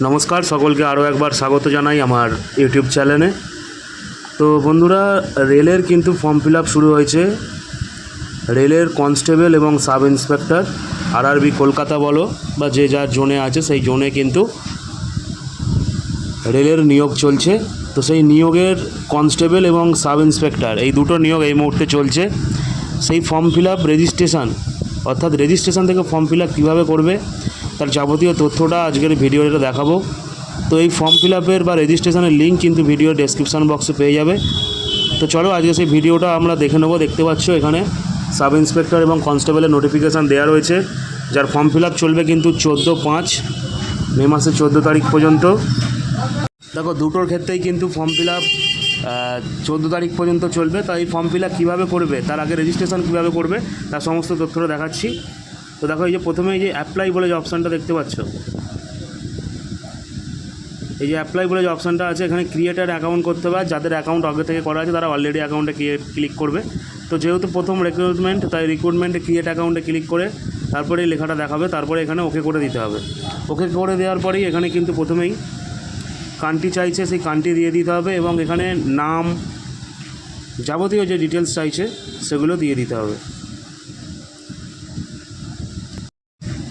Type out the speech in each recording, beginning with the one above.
নমস্কার সকলকে আরও একবার স্বাগত জানাই আমার ইউটিউব চ্যানেলে। তো বন্ধুরা, রেলের কিন্তু ফর্ম ফিল আপ শুরু হয়েছে। রেলের কনস্টেবল এবং সাব ইন্সপেক্টর আরআরবি কলকাতা বলো বা যে যার জোনে আছে সেই জোনে কিন্তু রেলের নিয়োগ চলছে। তো সেই নিয়োগের কনস্টেবল এবং সাব ইন্সপেক্টর এই দুটো নিয়োগ এই মুহূর্তে চলছে। সেই ফর্ম ফিল আপ রেজিস্ট্রেশন অর্থাৎ রেজিস্ট্রেশন থেকে ফর্ম ফিল আপ কীভাবে করবে তার যাবতীয় তথ্যটা আজকের ভিডিওটা দেখাবো। তো এই ফর্ম ফিল আপের বা রেজিস্ট্রেশনের লিঙ্ক কিন্তু ভিডিও ডেসক্রিপশান বক্সে পেয়ে যাবে। তো চলো আজকে সেই ভিডিওটা আমরা দেখে নেবো। দেখতে পাচ্ছ এখানে সাব ইন্সপেক্টর এবং কনস্টেবলের নোটিফিকেশান দেওয়া রয়েছে, যার ফর্ম ফিল আপ চলবে কিন্তু 14/5 মে মাসের 14 তারিখ পর্যন্ত। দেখো দুটোর ক্ষেত্রেই কিন্তু ফর্ম ফিল আপ 14 তারিখ পর্যন্ত চলবে। তাই ফর্ম ফিল আপ কীভাবে করবে, তার আগে রেজিস্ট্রেশন কীভাবে করবে তার সমস্ত তথ্যটা দেখাচ্ছি। তো দেখো এই যে প্রথমে এই যে অ্যাপ্লাই বলে যে অপশানটা দেখতে পাচ্ছ, এই যে অ্যাপ্লাই বলে যে অপশানটা আছে, এখানে ক্রিয়েটার অ্যাকাউন্ট করতে হবে। যাদের অ্যাকাউন্ট আগে থেকে করা আছে তারা অলরেডি অ্যাকাউন্টে ক্লিক করবে। তো যেহেতু প্রথম রিক্রুটমেন্ট, তাই রিক্রুটমেন্টে ক্রিয়েট অ্যাকাউন্টে ক্লিক করে তারপরে এই লেখাটা দেখাবে, তারপরে এখানে ওকে করে দিতে হবে। ওকে করে দেওয়ার পরেই এখানে কিন্তু প্রথমেই কান্ট্রি চাইছে, সেই কান্ট্রি দিয়ে দিতে হবে এবং এখানে নাম যাবতীয় যে ডিটেলস চাইছে সেগুলো দিয়ে দিতে হবে।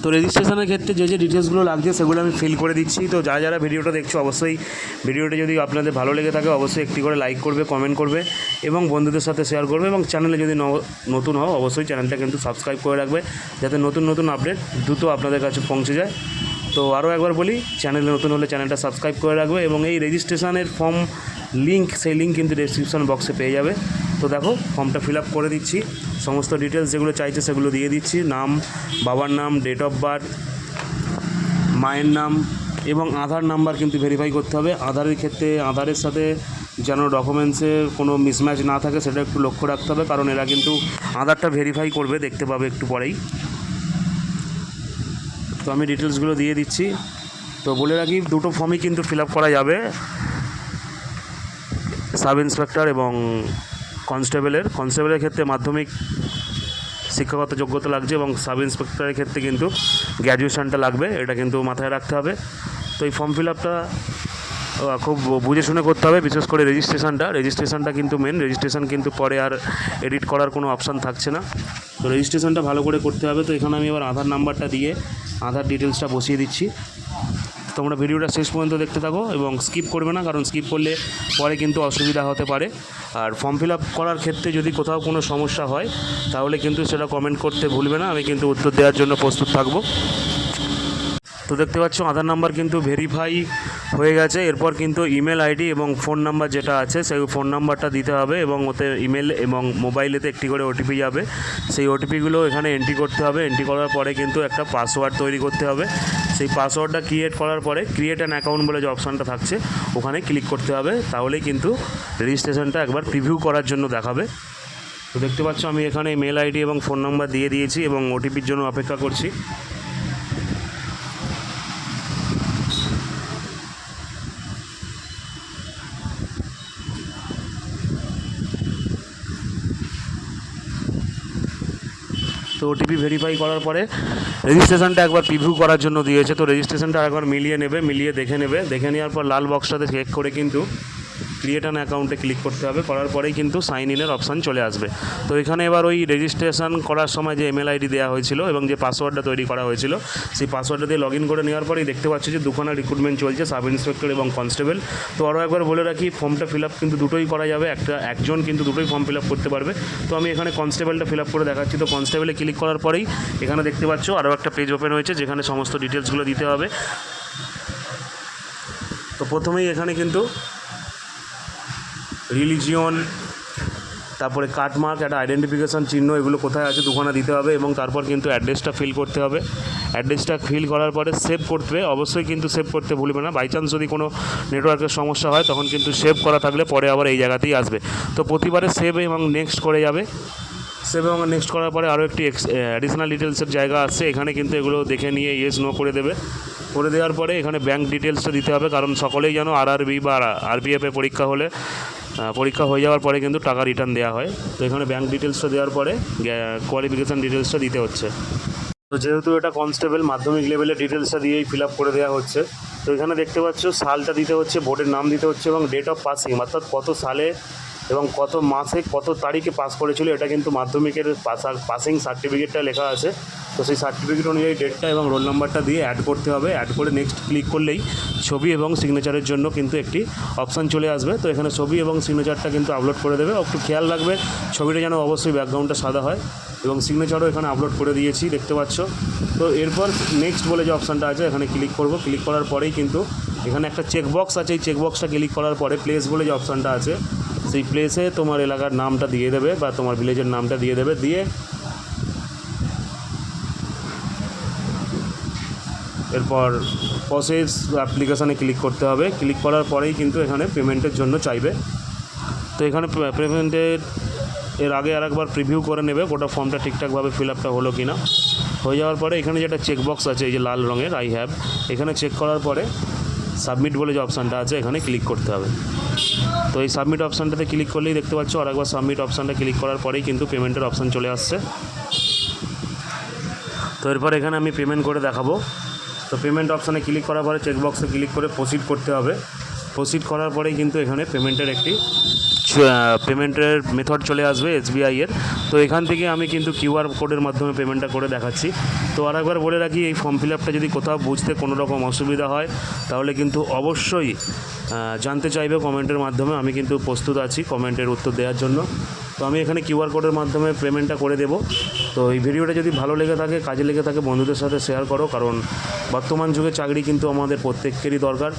তো রেজিস্ট্রেশনের ক্ষেত্রে যে যে ডিটেলসগুলো লাগছে সেগুলো আমি ফিল করে দিচ্ছি। তো যারা ভিডিওটা দেখছো অবশ্যই ভিডিওটা যদি আপনাদের ভালো লেগে থাকে অবশ্যই একটি করে লাইক করবে, কমেন্ট করবে এবং বন্ধুদের সাথে শেয়ার করবে। এবং চ্যানেলে যদি নতুন হও অবশ্যই চ্যানেলটা কিন্তু সাবস্ক্রাইব করে রাখবে, যাতে নতুন নতুন আপডেট দ্রুত আপনাদের কাছে পৌঁছে যায়। তো আরও একবার বলি, চ্যানেলে নতুন হলে চ্যানেলটা সাবস্ক্রাইব করে রাখবে এবং এই রেজিস্ট্রেশনের ফর্ম লিঙ্ক, সেই লিঙ্ক কিন্তু ডেসক্রিপশন বক্সে পেয়ে যাবে। তো দেখো ফর্মটা ফিল আপ করে দিচ্ছি, সমস্ত ডিটেলস যেগুলো চাইছে সেগুলো দিয়ে দিচ্ছি। নাম, বাবার নাম, ডেট অফ বার্থ, মায়ের নাম এবং আধার নাম্বার কিন্তু ভেরিফাই করতে হবে। আধারের ক্ষেত্রে আধারের সাথে যেন ডকুমেন্টসে কোনো মিসম্যাচ না থাকে সেটা একটু লক্ষ্য রাখতে হবে, কারণ এরা কিন্তু আধারটা ভেরিফাই করবে, দেখতে পাবে একটু পরেই। তো আমি ডিটেলসগুলো দিয়ে দিচ্ছি। তো বলে রাখি দুটো ফর্মই কিন্তু ফিল আপ করা যাবে, সাব ইন্সপেক্টর এবং কনস্টেবলের ক্ষেত্রে মাধ্যমিক শিক্ষাগত যোগ্যতা লাগছে এবং সাব ইন্সপেক্টরের ক্ষেত্রে কিন্তু গ্র্যাজুয়েশনটা লাগবে, এটা কিন্তু মাথায় রাখতে হবে। তো এই ফর্ম ফিল আপটা খুব বুঝে শুনে করতে হবে, বিশেষ করে রেজিস্ট্রেশনটা কিন্তু মেন। রেজিস্ট্রেশন কিন্তু পরে আর এডিট করার কোনো অপশান থাকছে না, তো রেজিস্ট্রেশনটা ভালো করে করতে হবে। তো এখানে আমি এবার আধার নাম্বারটা দিয়ে আধার ডিটেলসটা বসিয়ে দিচ্ছি। তোমরা ভিডিওটা শেষ পর্যন্ত দেখতে থাকো এবং স্কিপ করবে না, কারণ স্কিপ করলে পরে কিন্তু অসুবিধা হতে পারে। আর ফর্ম ফিল আপ করার ক্ষেত্রে যদি কোথাও কোনো সমস্যা হয় তাহলে কিন্তু সেটা কমেন্ট করতে ভুলবে না, আমি কিন্তু উত্তর দেওয়ার জন্য প্রস্তুত থাকবো। তো দেখতে পাচ্ছ আধার নাম্বার কিন্তু ভেরিফাই হয়ে গেছে। এরপর কিন্তু ইমেল আইডি এবং ফোন নাম্বার যেটা আছে সেই ফোন নাম্বারটা দিতে হবে এবং ওতে ইমেল এবং মোবাইলেতে একটি করে ওটিপি যাবে, সেই ওটিপিগুলো এখানে এন্ট্রি করতে হবে। এন্ট্রি করার পরে কিন্তু একটা পাসওয়ার্ড তৈরি করতে হবে। সেই পাসওয়ার্ডটা ক্রিয়েট করার পরে ক্রিয়েট অ্যান অ্যাকাউন্ট বলে যে অপশানটা থাকছে ওখানে ক্লিক করতে হবে, তাহলেই কিন্তু রেজিস্ট্রেশনটা একবার প্রিভিউ করার জন্য দেখাবে। তো দেখতে পাচ্ছ আমি এখানে মেল আইডি এবং ফোন নাম্বার দিয়ে দিয়েছি এবং ওটিপির জন্য অপেক্ষা করছি। তো ওটিপি ভেরিফাই করার পরে রেজিস্ট্রেশনটা একবার প্রিভিউ করার জন্য দিয়েছে। তো রেজিস্ট্রেশনটা একবার মিলিয়ে দেখে নেওয়ার পর লাল বক্সটাতে চেক করে কিন্তু ক্রিয়েট অ্যান অ্যাকাউন্টে ক্লিক করতে হবে। করার পরেই কিন্তু সাইন ইনের অপশান চলে আসবে। তো এখানে এবার ওই রেজিস্ট্রেশন করার সময় যে ইমেল আইডি দেওয়া হয়েছিল এবং যে পাসওয়ার্ডটা তৈরি করা হয়েছিল সেই পাসওয়ার্ডটা দিয়ে লগ ইন করে নেওয়ার পরেই দেখতে পাচ্ছি যে দুখানা রিক্রুটমেন্ট চলছে, সাব ইন্সপেক্টর এবং কনস্টেবল। তো আরও একবার বলে রাখি ফর্মটা ফিল আপ কিন্তু দুটোই করা যাবে, একজন কিন্তু দুটোই ফর্ম ফিল আপ করতে পারবে। তো আমি এখানে কনস্টেবলটা ফিল আপ করে দেখাচ্ছি। তো কনস্টেবলে ক্লিক করার পরেই এখানে দেখতে পাচ্ছ আরও একটা পেজ ওপেন হয়েছে যেখানে সমস্ত ডিটেলসগুলো দিতে হবে। তো প্রথমেই এখানে কিন্তু রিলিজিয়ন, তারপরে কাটমার্ক, একটা আইডেন্টিফিকেশান চিহ্ন, এগুলো কোথায় আছে দুখানা দিতে হবে এবং তারপর কিন্তু অ্যাড্রেসটা ফিল করতে হবে। অ্যাড্রেসটা ফিল করার পরে সেভ করতে, অবশ্যই কিন্তু সেভ করতে ভুলবে না। বাই চান্স যদি কোনো নেটওয়ার্কের সমস্যা হয় তখন কিন্তু সেভ করা থাকলে পরে আবার এই জায়গাতেই আসবে। তো প্রতিবারে সেভ এবং নেক্সট করে যাবে। সেভ এবং নেক্সট করার পরে আরও একটি অ্যাডিশনাল ডিটেলসের জায়গা আসছে, এখানে কিন্তু এগুলো দেখে নিয়ে ইয়েস নো করে দেবে। করে দেওয়ার পরে এখানে ব্যাঙ্ক ডিটেলসটা দিতে হবে, কারণ সকলেই যেন আরআরবি বা আরপিএফে পরীক্ষা হয়ে যাওয়ার পরে কিন্তু টাকা রিটার্ন দেওয়া হয়। তো এখানে ব্যাঙ্ক ডিটেলসটা দেওয়ার পরে কোয়ালিফিকেশান ডিটেলসটা দিতে হচ্ছে। তো যেহেতু এটা কনস্টেবল, মাধ্যমিক লেভেলের ডিটেলসটা দিয়েই ফিল আপ করে দেওয়া হচ্ছে। তো এখানে দেখতে পাচ্ছ সালটা দিতে হচ্ছে, বোর্ডের নাম দিতে হচ্ছে এবং ডেট অফ পাসিং, অর্থাৎ কত সালে এবং কত মাসে কত তারিখে পাস করেছিল, এটা কিন্তু মাধ্যমিকের পাসিং সার্টিফিকেটটা লেখা আছে। তো সেই সার্টিফিকেট অনুযায়ী ডেটটা এবং রোল নাম্বারটা দিয়ে অ্যাড করতে হবে। অ্যাড করে নেক্সট ক্লিক করলেই ছবি এবং সিগনেচারের জন্য কিন্তু একটি অপশান চলে আসবে। তো এখানে ছবি এবং সিগনেচারটা কিন্তু আপলোড করে দেবে। একটু খেয়াল রাখবে ছবিটা যেন অবশ্যই ব্যাকগ্রাউন্ডটা সাদা হয়, এবং সিগনেচারও এখানে আপলোড করে দিয়েছি, দেখতে পাচ্ছ। তো এরপর নেক্সট বলে যে অপশানটা আছে এখানে ক্লিক করব। ক্লিক করার পরেই কিন্তু এখানে একটা চেকবক্স আছে, এই চেকবক্সটা ক্লিক করার পরে প্লেস বলে যে অপশানটা আছে সেই প্লেসে তোমার এলাকার নামটা দিয়ে দেবে বা তোমার ভিলেজের নামটা দিয়ে দেবে। দিয়ে এরপর প্রসেস অ্যাপ্লিকেশানে ক্লিক করতে হবে। ক্লিক করার পরেই কিন্তু এখানে পেমেন্টের জন্য চাইবে। তো এখানে পেমেন্টের আগে আরেকবার প্রিভিউ করে নেবে গোটা ফর্মটা ঠিকঠাকভাবে ফিল আপটা হলো কি না। হয়ে যাওয়ার পরে এখানে যেটা চেকবক্স আছে এই যে লাল রঙের আই হ্যাভ, এখানে চেক করার পরে সাবমিট বলে যে অপশানটা আছে এখানে ক্লিক করতে হবে। তো এই সাবমিট অপশানটাতে ক্লিক করলেই দেখতে পাচ্ছ আরেকবার সাবমিট অপশানটা ক্লিক করার পরেই কিন্তু পেমেন্টের অপশান চলে আসছে। তো এরপর এখানে আমি পেমেন্ট করে দেখাবো। তো পেমেন্ট অপশানে ক্লিক করার পরে চেকবক্সে ক্লিক করে প্রসিড করতে হবে। প্রসিড করার পরেই কিন্তু এখানে পেমেন্টের মেথড চলে আসবে এসবিআইয়ের। তো এখান থেকে আমি কিন্তু কিউআর কোডের মাধ্যমে পেমেন্টটা করে দেখাচ্ছি। তো আরেকবার বলে রাখি, এই ফর্ম ফিল আপটা যদি কোথাও বুঝতে কোনো রকম অসুবিধা হয় তাহলে কিন্তু অবশ্যই জানতে চাইবে কমেন্টের মাধ্যমে। আমি কিন্তু প্রস্তুত আছি কমেন্টের উত্তর দেওয়ার জন্য। তো আমি এখানে কিউআর কোডের মাধ্যমে পেমেন্টটা করে দেব। তো এই ভিডিওটা যদি ভালো লেগে থাকে, কাজে লেগে থাকে, বন্ধুদের সাথে শেয়ার করো, কারণ বর্তমান যুগে চাকরি কিন্তু আমাদের প্রত্যেকেরই দরকার।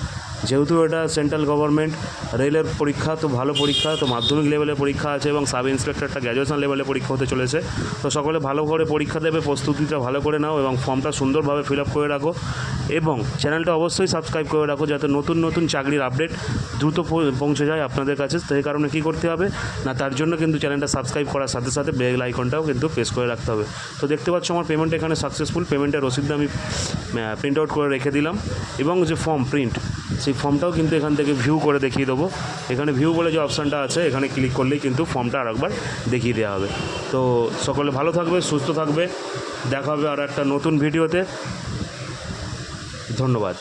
যেহেতু এটা সেন্ট্রাল গভর্নমেন্ট রেলের পরীক্ষা, তো ভালো পরীক্ষা, তো মাধ্যমিক লেভেলের পরীক্ষা আছে এবং সাব ইন্সপেক্টরটা গ্র্যাজুয়েশন লেভেলে পরীক্ষা হতে চলেছে। তো সকলে ভালো করে পরীক্ষা দেবে, প্রস্তুতিটা ভালো করে নাও এবং ফর্মটা সুন্দরভাবে ফিল আপ করে রাখো এবং চ্যানেলটা অবশ্যই সাবস্ক্রাইব করে রাখো যাতে নতুন নতুন চাকরির আপডেট দ্রুত পৌঁছে যায় আপনাদের কাছে। সেই কারণে কী করতে হবে না, তার জন্য কিন্তু চ্যানেলটা সাবস্ক্রাইব করার সাথে সাথে বেল আইকনটাও কিন্তু প্রেস করে রাখতে হবে। তো দেখতে পাচ্ছ আমার পেমেন্ট এখানে সাকসেসফুল। পেমেন্টের রসিদটা আমি প্রিন্ট আউট করে রেখে দিলাম এবং যে ফর্ম প্রিন্ট সেই ফর্মটাও কিন্তু এখান থেকে ভিউ করে দেখিয়ে দেবো। এখানে ভিউ বলে যে অপশানটা আছে এখানে ক্লিক করলেই কিন্তু ফর্মটা আরেকবার দেখিয়ে দেওয়া হবে। তো সকলে ভালো থাকবে, সুস্থ থাকবে, দেখা হবে আর একটা নতুন ভিডিওতে। ধন্যবাদ।